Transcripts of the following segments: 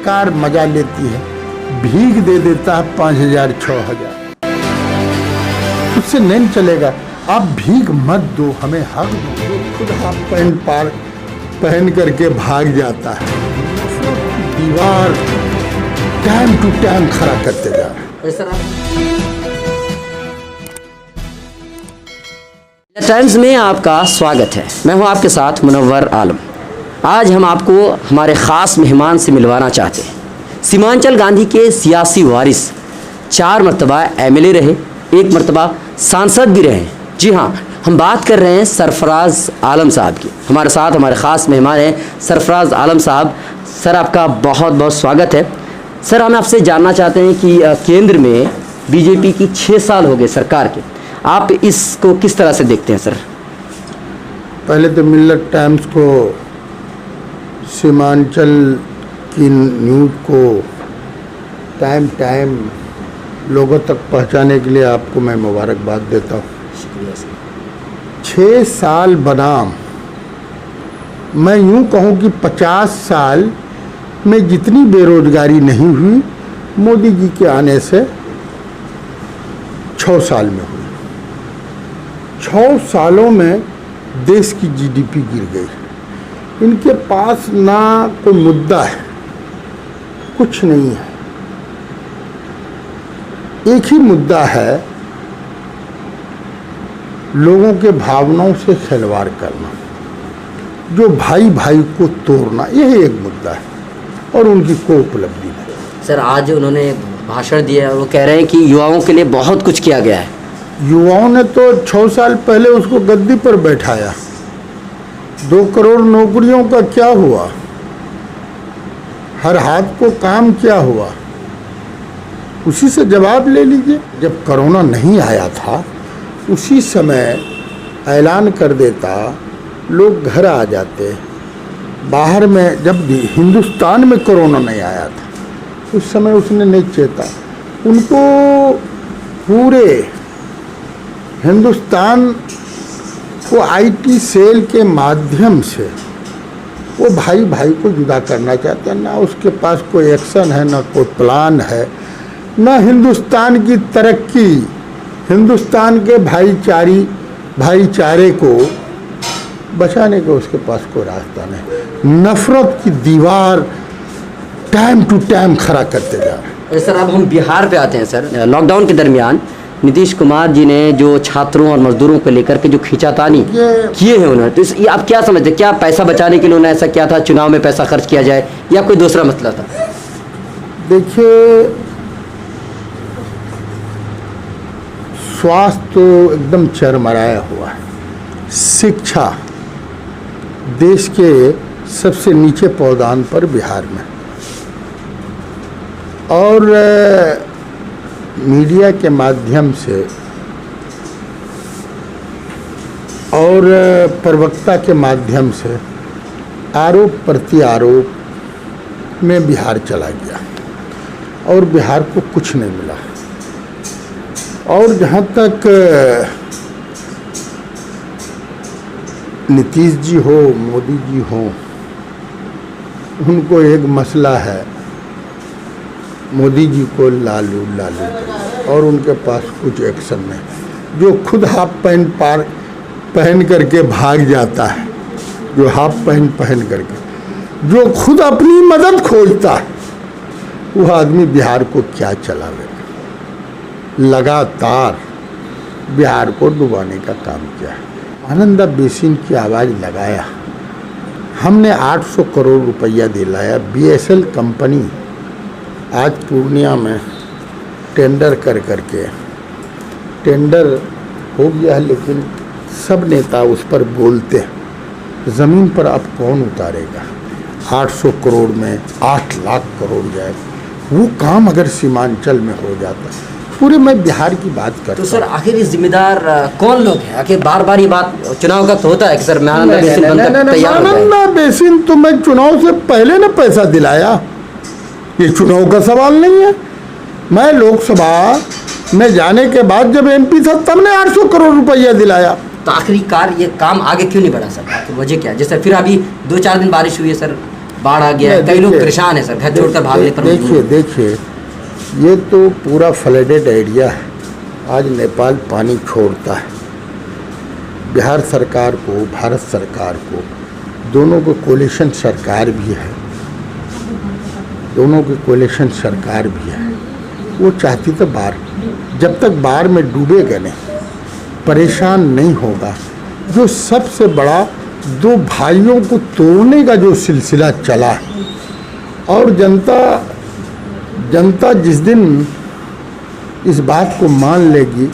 Car मजा लेती है, भीख दे देता है 5,000 6,000, उससे नहीं चलेगा। आप भीख मत दो, हमें हक दो। जो खुद हाफ पैंट पहन करके भाग जाता है, दीवार टाइम टू टाइम खड़ा करते जा रहे हैं। टाइम्स में आपका स्वागत है। मैं हूं आपके साथ मुनव्वर आलम। आज हम आपको हमारे ख़ास मेहमान से मिलवाना चाहते हैं। सीमांचल गांधी के सियासी वारिस, 4 मरतबा एमएलए रहे, 1 मरतबा सांसद भी रहे। जी हाँ, हम बात कर रहे हैं सरफराज आलम साहब की। हमारे साथ हमारे ख़ास मेहमान हैं सरफराज आलम साहब। सर, आपका बहुत बहुत स्वागत है। सर, हम आपसे जानना चाहते हैं कि केंद्र में बीजेपी की 6 साल हो गए सरकार के, आप इसको किस तरह से देखते हैं सर? पहले तो मिल्लत टाइम्स को, सीमांचल की न्यूज़ को टाइम टाइम लोगों तक पहुंचाने के लिए आपको मैं मुबारकबाद देता हूँ। 6 साल बनाम, मैं यूँ कहूँ कि 50 साल में जितनी बेरोजगारी नहीं हुई, मोदी जी के आने से 6 साल में हुई। 6 सालों में देश की जीडीपी गिर गई। इनके पास ना कोई मुद्दा है, कुछ नहीं है। एक ही मुद्दा है, लोगों के भावनाओं से खिलवाड़ करना, जो भाई भाई को तोड़ना, यही एक मुद्दा है और उनकी कोई उपलब्धि नहीं। सर, आज उन्होंने भाषण दिया है, वो कह रहे हैं कि युवाओं के लिए बहुत कुछ किया गया है। युवाओं ने तो 6 साल पहले उसको गद्दी पर बैठाया। 2 करोड़ नौकरियों का क्या हुआ? हर हाथ को काम क्या हुआ? उसी से जवाब ले लीजिए। जब कोरोना नहीं आया था, उसी समय ऐलान कर देता, लोग घर आ जाते। बाहर में जब हिंदुस्तान में कोरोना नहीं आया था, उस समय उसने नहीं चेता। उनको पूरे हिंदुस्तान को आईटी सेल के माध्यम से वो भाई भाई को जुदा करना चाहते हैं। ना उसके पास कोई एक्शन है, ना कोई प्लान है, ना हिंदुस्तान की तरक्की, हिंदुस्तान के भाईचारे को बचाने का उसके पास कोई रास्ता नहीं। नफरत की दीवार टाइम टू टाइम खड़ा करते जा रहे हैं। सर, अब हम बिहार पे आते हैं। सर, लॉकडाउन के दरमियान नीतीश कुमार जी ने जो छात्रों और मजदूरों को लेकर के जो खींचातानी किए हैं उन्होंने, तो ये आप क्या समझते हैं? क्या पैसा बचाने के लिए उन्होंने ऐसा किया था, चुनाव में पैसा खर्च किया जाए, या कोई दूसरा मसला था? देखिए, स्वास्थ्य तो एकदम चरमराया हुआ है। शिक्षा देश के सबसे नीचे पायदान पर बिहार में, और मीडिया के माध्यम से और प्रवक्ता के माध्यम से आरोप प्रत्यारोप में बिहार चला गया और बिहार को कुछ नहीं मिला। और जहाँ तक नीतीश जी हो, मोदी जी हो, उनको एक मसला है, मोदी जी को लालू लालू, और उनके पास कुछ एक्शन नहीं। जो खुद हाफ पैंट पहन करके भाग जाता है, जो हाफ पैंट पहन करके, जो खुद अपनी मदद खोजता है, वह आदमी बिहार को क्या चलावेगा? लगातार बिहार को डुबाने का काम किया है। महानंदा बेसिन की आवाज़ लगाया, हमने 800 करोड़ रुपया दिलाया। बीएसएल कंपनी आज पूर्णिया में टेंडर करके टेंडर हो गया है, लेकिन सब नेता उस पर बोलते हैं। ज़मीन पर अब कौन उतारेगा? 800 करोड़ में 8 लाख करोड़ जाए, वो काम अगर सीमांचल में हो जाता। पूरे मैं बिहार की बात करता हूँ। तो सर, आखिर इस जिम्मेदार कौन लोग हैं? आखिर बार बार ये बात चुनाव का तो होता है कि सर महानंदा बेसिन बनकर तैयार हो जाए। महानंदा बेसिन तो मैं चुनाव से पहले ना पैसा दिलाया, ये चुनाव का सवाल नहीं है। मैं लोकसभा में जाने के बाद जब एमपी था, तब ने 800 करोड़ रुपया दिलाया। तो आखिरकार ये काम आगे क्यों नहीं बढ़ा सर? आखिर वजह क्या है? जैसे फिर अभी 2-4 दिन बारिश हुई है सर, बाढ़ आ गया है, कई लोग परेशान हैं सर, घर छोड़कर भागने पर मजबूर देखिए ये तो पूरा फ्लडेड एरिया है। आज नेपाल पानी छोड़ता है। बिहार सरकार को, भारत सरकार को, दोनों को कोलिशन सरकार भी है, दोनों की कोलिशन सरकार भी है। वो चाहती तो बाढ़, जब तक बाढ़ में डूबेगा नहीं, परेशान नहीं होगा। जो सबसे बड़ा दो भाइयों को तोड़ने का जो सिलसिला चला है, और जनता जिस दिन इस बात को मान लेगी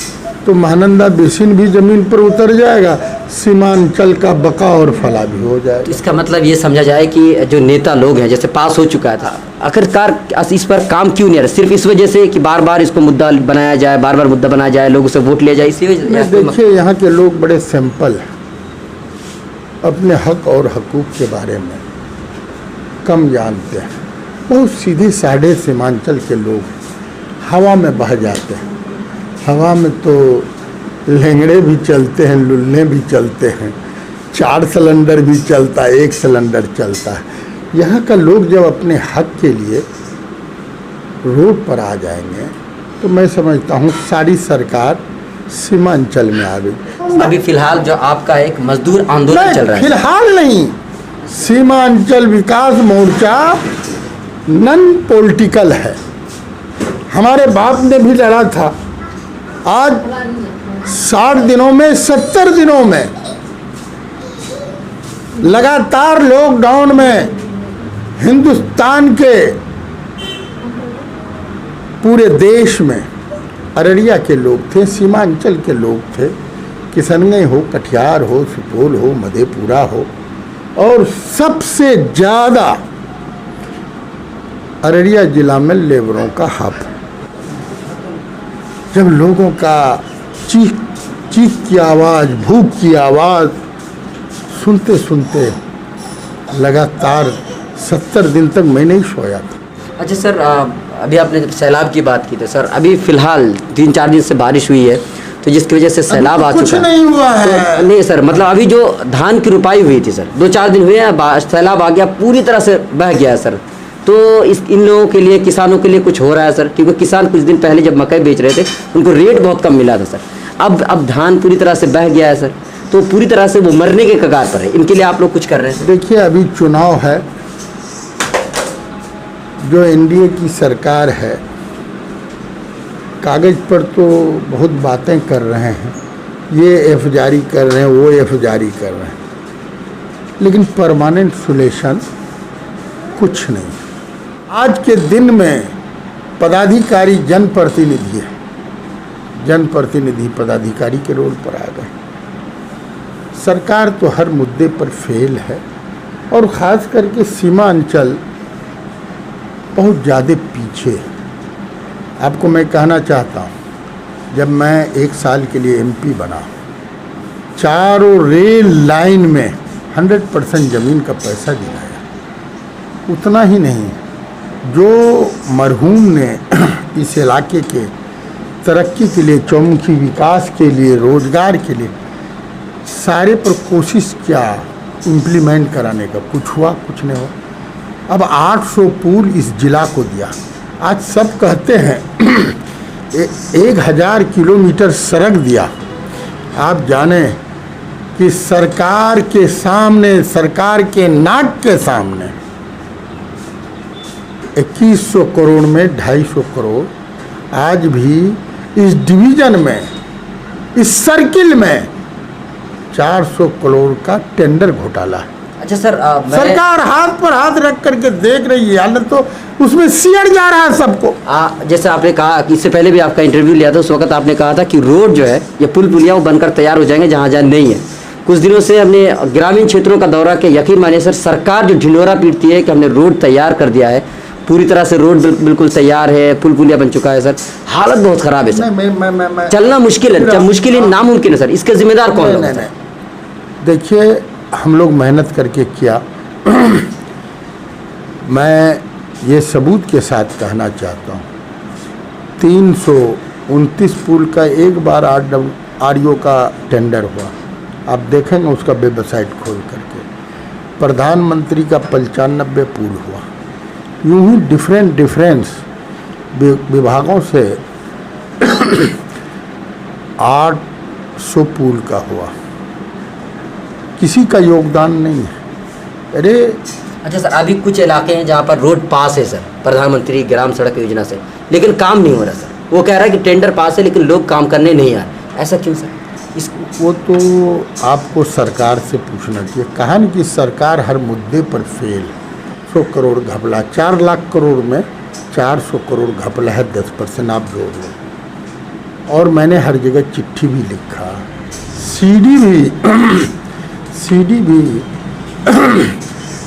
तो महानंदा बेसिन भी ज़मीन पर उतर जाएगा, सीमांचल का बका और फला भी हो जाएगा। तो इसका मतलब ये समझा जाए कि जो नेता लोग हैं, जैसे पास हो चुका था, आखिरकार इस पर काम क्यों नहीं आ रहा? सिर्फ इस वजह से कि बार बार इसको मुद्दा बनाया जाए, बार बार मुद्दा बनाया जाए, लोगों से वोट लिया जाए, इसी वजह? देखिए यहाँ के लोग बड़े सिंपल हैं, अपने हक और हकूक़ के बारे में कम जानते हैं। बहुत सीधे साधे सीमांचल के लोग हवा में बह जाते हैं। हवा में तो लेंगड़े भी चलते हैं, लुल्ले भी चलते हैं, 4 सिलेंडर भी चलता है, 1 सिलेंडर चलता है। यहाँ का लोग जब अपने हक के लिए रोड पर आ जाएंगे तो मैं समझता हूँ सारी सरकार सीमांचल में आ गई। अभी फिलहाल जो आपका एक मजदूर आंदोलन चल रहा है, फिलहाल नहीं, सीमांचल विकास मोर्चा नॉन पॉलिटिकल है। हमारे बाप ने भी लड़ा था। आज 60 दिनों में, 70 दिनों में लगातार लॉकडाउन में हिंदुस्तान के पूरे देश में अररिया के लोग थे, सीमांचल के लोग थे, किशनगंज हो, कटिहार हो, सुपौल हो, मधेपुरा हो, और सबसे ज़्यादा अररिया जिला में लेबरों का हब। जब लोगों का चीख की आवाज़, भूख की आवाज़ सुनते सुनते लगातार 70 दिन तक मैं नहीं सोया था। अच्छा सर, अभी आपने सैलाब की बात की थी सर, अभी फिलहाल 3-4 दिन से बारिश हुई है, तो जिसकी वजह से सैलाब आ चुका है। कुछ नहीं हुआ है। तो नहीं सर, मतलब अभी जो धान की रुपाई हुई थी सर, 2-4 दिन हुए हैं, सैलाब आ गया, पूरी तरह से बह गया है सर। तो इन लोगों के लिए, किसानों के लिए कुछ हो रहा है सर? क्योंकि किसान कुछ दिन पहले जब मकई बेच रहे थे, उनको रेट बहुत कम मिला था सर। अब धान पूरी तरह से बह गया है सर, तो पूरी तरह से वो मरने के कगार पर है। इनके लिए आप लोग कुछ कर रहे हैं? देखिए, अभी चुनाव है, जो एनडीए की सरकार है, कागज़ पर तो बहुत बातें कर रहे हैं, ये एफ जारी कर रहे हैं, वो एफ जारी कर रहे हैं, लेकिन परमानेंट सोल्यूशन कुछ नहीं। आज के दिन में पदाधिकारी जनप्रतिनिधि है, जनप्रतिनिधि पदाधिकारी के रोल पर आ गए। सरकार तो हर मुद्दे पर फेल है, और ख़ास करके सीमांचल बहुत ज़्यादा पीछे है। आपको मैं कहना चाहता हूँ, जब मैं 1 साल के लिए एमपी बना, चारों रेल लाइन में 100% ज़मीन का पैसा दिलाया। उतना ही नहीं, जो मरहूम ने इस इलाके के तरक्की के लिए, चौमुखी विकास के लिए, रोज़गार के लिए सारे पर कोशिश किया इम्प्लीमेंट कराने का, कुछ हुआ? कुछ नहीं हुआ। अब 800 पुल इस जिला को दिया। आज सब कहते हैं 1000 किलोमीटर सड़क दिया। आप जाने कि सरकार के सामने, सरकार के नाक के सामने 2100 करोड़ में 250 करोड़ आज भी इस डिवीज़न में, इस सर्किल में 400 करोड़ का टेंडर घोटाला है। अच्छा सर, सरकार हाथ पर हाथ रख करके देख रही है, हालत तो उसमें सियड़ जा रहा है सबको। जैसे आपने कहा कि इससे पहले भी आपका इंटरव्यू लिया था, उस वक्त आपने कहा था कि रोड जो है, ये पुल पुलिया वो बनकर तैयार हो जाएंगे जहाँ जहाँ नहीं है। कुछ दिनों से हमने ग्रामीण क्षेत्रों का दौरा किया, यकीन मानिए सर, सरकार जो ढिंढोरा पीटती है कि हमने रोड तैयार कर दिया है, पूरी तरह से रोड बिल्कुल तैयार है, पुल पुलिया बन चुका है सर, हालत बहुत ख़राब है सर। मैं चलना मुश्किल है, मुश्किल ही नामुमकिन है सर। इसके जिम्मेदार कौन होगा? देखिए, हम लोग मेहनत करके किया। मैं ये सबूत के साथ कहना चाहता हूँ, 329 पुल का एक बार RO का टेंडर हुआ। आप देखेंगे उसका वेबसाइट खोल करके, प्रधानमंत्री का 95 पुल हुआ। यूं ही डिफरेंस विभागों से 800 पुल का हुआ। किसी का योगदान नहीं है। अरे अच्छा सर, अभी कुछ इलाके हैं जहाँ पर रोड पास है सर प्रधानमंत्री ग्राम सड़क योजना से, लेकिन काम नहीं हो रहा सर। वो कह रहा है कि टेंडर पास है लेकिन लोग काम करने नहीं आ रहे, ऐसा क्यों सर? वो तो आपको सरकार से पूछना चाहिए। कहा न कि सरकार हर मुद्दे पर फेल। 100 करोड़ घपला, 4 लाख करोड़ में 400 करोड़ घपला है, 10% आप जोड़ लो। और मैंने हर जगह चिट्ठी भी लिखा, सीडी भी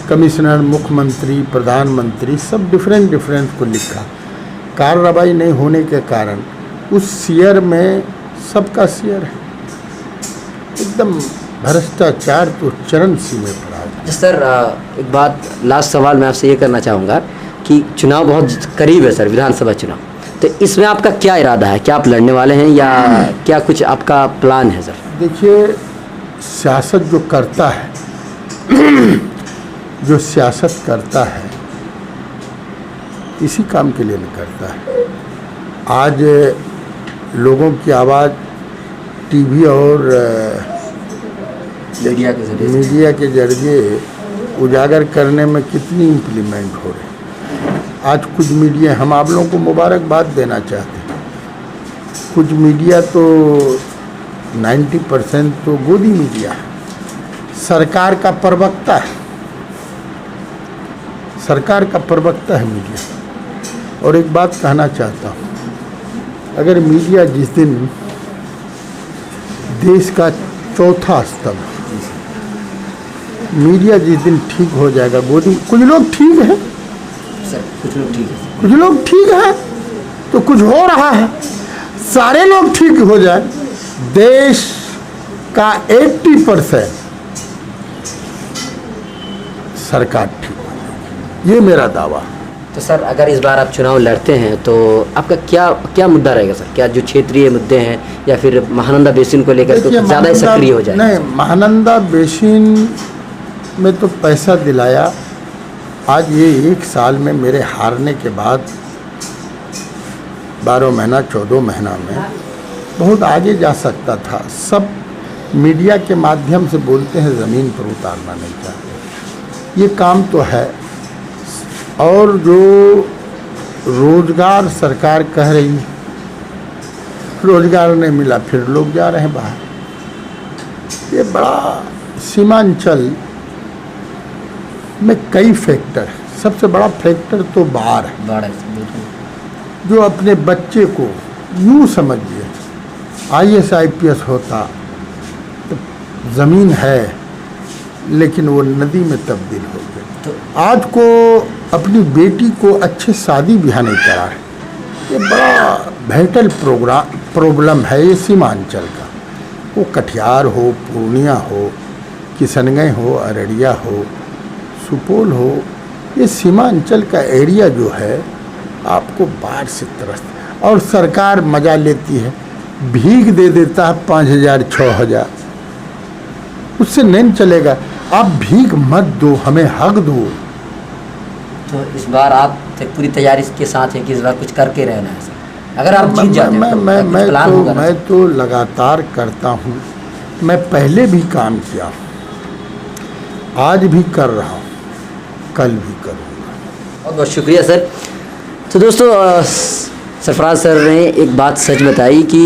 कमिश्नर, मुख्यमंत्री, प्रधानमंत्री सब डिफरेंट को लिखा। कार्रवाई नहीं होने के कारण उस शेयर में सबका शेयर है। एकदम भ्रष्टाचार तो चरम सीमे पर आ गया। सर एक बात, लास्ट सवाल मैं आपसे ये करना चाहूँगा कि चुनाव बहुत करीब है सर, विधानसभा चुनाव, तो इसमें आपका क्या इरादा है? क्या आप लड़ने वाले हैं या क्या कुछ आपका प्लान है सर? देखिए, सियासत जो करता है जो सियासत करता है इसी काम के लिए नहीं करता है। आज लोगों की आवाज़ टीवी और मीडिया के जरिए उजागर करने में कितनी इम्प्लीमेंट हो रही। आज कुछ मीडिया, हम आप लोगों को मुबारकबाद देना चाहते हैं, कुछ मीडिया तो 90% तो गोदी मीडिया है, सरकार का प्रवक्ता है, सरकार का प्रवक्ता है मीडिया। और एक बात कहना चाहता हूँ, अगर मीडिया जिस दिन देश का चौथा स्तंभ, मीडिया जिस दिन ठीक हो जाएगा, गोदी कुछ लोग ठीक हैं सर, कुछ लोग ठीक है, कुछ लोग ठीक हैं तो कुछ हो रहा है, सारे लोग ठीक हो जाए, देश का 80% सरकार ठीक हो जाएगी, ये मेरा दावा। तो सर अगर इस बार आप चुनाव लड़ते हैं तो आपका क्या मुद्दा रहेगा सर? क्या जो क्षेत्रीय मुद्दे हैं या फिर महानंदा बेसिन को लेकर तो ज़्यादा सक्रिय हो जाए? नहीं, महानंदा बेसिन में तो पैसा दिलाया। आज ये 1 साल में मेरे हारने के बाद 12 महीना 14 महीना में बहुत आगे जा सकता था। सब मीडिया के माध्यम से बोलते हैं, ज़मीन पर उतारना नहीं चाहते। ये काम तो है। और जो रोजगार सरकार कह रही, रोजगार नहीं मिला, फिर लोग जा रहे हैं बाहर। ये बड़ा सीमांचल में कई फैक्टर है। सबसे बड़ा फैक्टर तो बाढ़ है, जो अपने बच्चे को यूँ समझिए, IAS IPS होता तो ज़मीन है लेकिन वो नदी में तब्दील हो गई। तो आज को अपनी बेटी को अच्छे शादी ब्याह नहीं करा है। ये बड़ा वाइटल प्रॉब्लम है ये सीमांचल का। वो कटिहार हो, पूर्णिया हो, किशनगंज हो, अररिया हो, सुपौल हो, ये सीमांचल का एरिया जो है आपको बाढ़ से त्रस्त। और सरकार मजा लेती है, भीख दे देता है 5,000 6,000, उससे नहीं चलेगा। आप भीख मत दो, हमें हक दो। तो इस बार आप पूरी तैयारी के साथ है कि इस बार कुछ करके रहना है सर? अगर आप जीत जाते हैं तो मैं तो लगातार करता हूँ। मैं पहले भी काम किया, आज भी कर रहा हूँ, कल भी करूँगा। बहुत बहुत शुक्रिया सर। तो दोस्तों, सरफराज सर ने एक बात सच बताई कि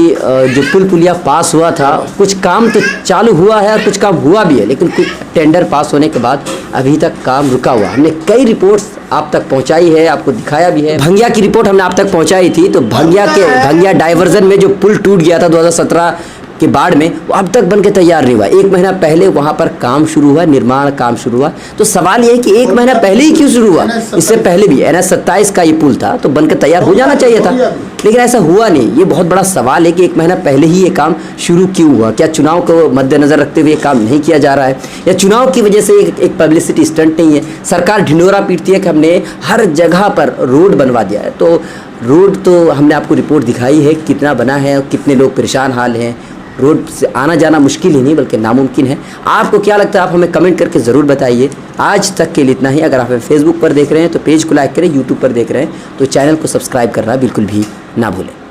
जो पुलिया पास हुआ था, कुछ काम तो चालू हुआ है और कुछ काम हुआ भी है, लेकिन कुछ टेंडर पास होने के बाद अभी तक काम रुका हुआ। हमने कई रिपोर्ट्स आप तक पहुंचाई है, आपको दिखाया भी है। भंगिया की रिपोर्ट हमने आप तक पहुंचाई थी, तो भंगिया डाइवर्जन में जो पुल टूट गया था 2017 के बाढ़ में, वो अब तक बन के तैयार नहीं हुआ। 1 महीना पहले वहाँ पर काम शुरू हुआ, निर्माण काम शुरू हुआ। तो सवाल ये है कि 1 महीना पहले ही क्यों शुरू हुआ? इससे पहले भी NH 27 का ये पुल था तो बनकर तैयार हो जाना चाहिए था, लेकिन ऐसा हुआ नहीं। ये बहुत बड़ा सवाल है कि 1 महीना पहले ही ये काम शुरू क्यों हुआ? क्या चुनाव को मद्देनजर रखते हुए ये काम नहीं किया जा रहा है, या चुनाव की वजह से एक पब्लिसिटी स्टंट नहीं है? सरकार ढिंढोरा पीटती है कि हमने हर जगह पर रोड बनवा दिया है। तो रोड तो हमने आपको रिपोर्ट दिखाई है कितना बना है और कितने लोग परेशान हाल हैं, रोड से आना जाना मुश्किल ही नहीं बल्कि नामुमकिन है। आपको क्या लगता है, आप हमें कमेंट करके ज़रूर बताइए। आज तक के लिए इतना ही। अगर आप हमें फेसबुक पर देख रहे हैं तो पेज को लाइक करें, यूट्यूब पर देख रहे हैं तो चैनल को सब्सक्राइब करना बिल्कुल भी ना भूलें।